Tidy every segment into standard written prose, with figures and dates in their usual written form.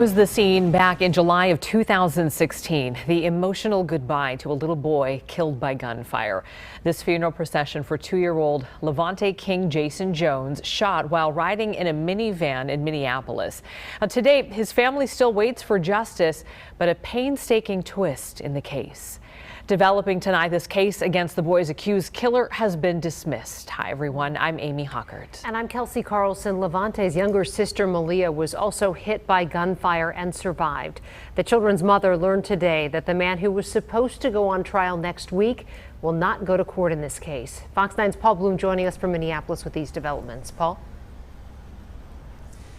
Was the scene back in July of 2016, the emotional goodbye to a little boy killed by gunfire. This funeral procession for 2-year-old Levante King Jason Jones shot while riding in a minivan in Minneapolis. Now, to date, his family still waits for justice, but a painstaking twist in the case. Developing tonight, this case against the boy's accused killer has been dismissed. Hi, everyone. I'm Amy Hockert. And I'm Kelsey Carlson. Levante's younger sister, Malia, was also hit by gunfire and survived. The children's mother learned today that the man who was supposed to go on trial next week will not go to court in this case. Fox 9's Paul Bloom joining us from Minneapolis with these developments. Paul?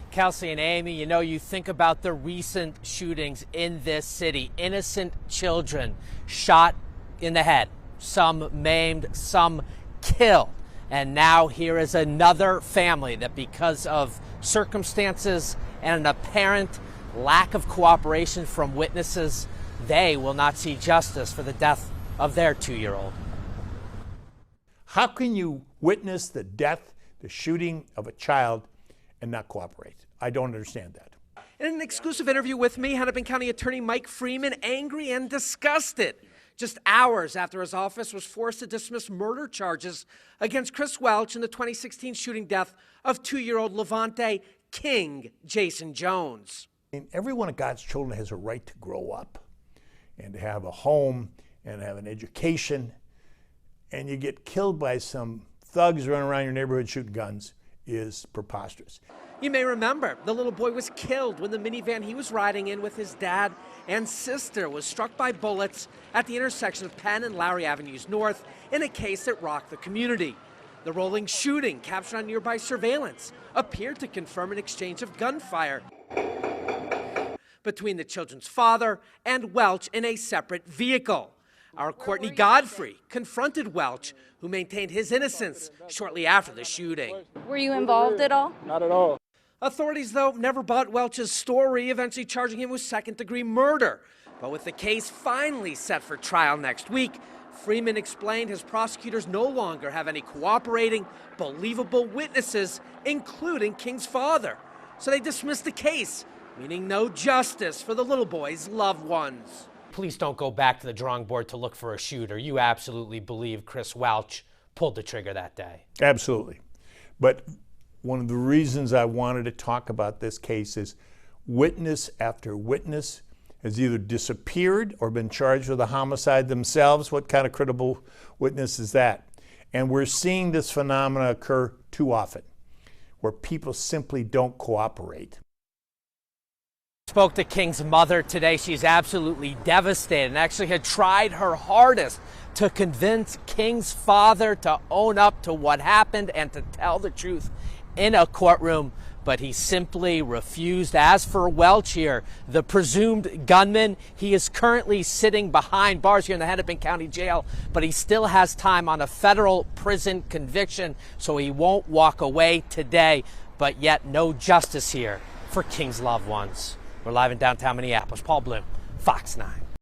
Kelsey and Amy, you think about the recent shootings in this city. Innocent children shot in the head, some maimed, some killed. And now here is another family that, because of circumstances and an apparent lack of cooperation from witnesses, they will not see justice for the death of their 2-year-old. How can you witness the death, the shooting of a child, and not cooperate? I don't understand that. In an exclusive interview with me, Hennepin County Attorney Mike Freeman angry and disgusted, just hours after his office was forced to dismiss murder charges against Chris Welch in the 2016 shooting death of 2-year-old Levante King Jason Jones. Every one of God's children has a right to grow up and to have a home and have an education, and you get killed by some thugs running around your neighborhood shooting guns is preposterous. You may remember the little boy was killed when the minivan he was riding in with his dad and sister was struck by bullets at the intersection of Penn and Lowry Avenues North in a case that rocked the community. The rolling shooting, captured on nearby surveillance, appeared to confirm an exchange of gunfire between the children's father and Welch in a separate vehicle. Our Courtney Godfrey confronted Welch, who maintained his innocence shortly after the shooting. Were you involved at all? Not at all. Authorities, though, never bought Welch's story, eventually charging him with second-degree murder. But with the case finally set for trial next week, Freeman explained his prosecutors no longer have any cooperating, believable witnesses, including King's father. So they dismissed the case, meaning no justice for the little boy's loved ones. Please don't go back to the drawing board to look for a shooter. You absolutely believe Chris Welch pulled the trigger that day. Absolutely. But one of the reasons I wanted to talk about this case is witness after witness has either disappeared or been charged with a homicide themselves. What kind of credible witness is that? And we're seeing this phenomena occur too often, where people simply don't cooperate. Spoke to King's mother today. She's absolutely devastated and actually had tried her hardest to convince King's father to own up to what happened and to tell the truth in a courtroom, but he simply refused. As for Welch here, the presumed gunman, he is currently sitting behind bars here in the Hennepin County Jail, but he still has time on a federal prison conviction, so he won't walk away today. But yet no justice here for King's loved ones. We're live in downtown Minneapolis. Paul Bloom, Fox 9.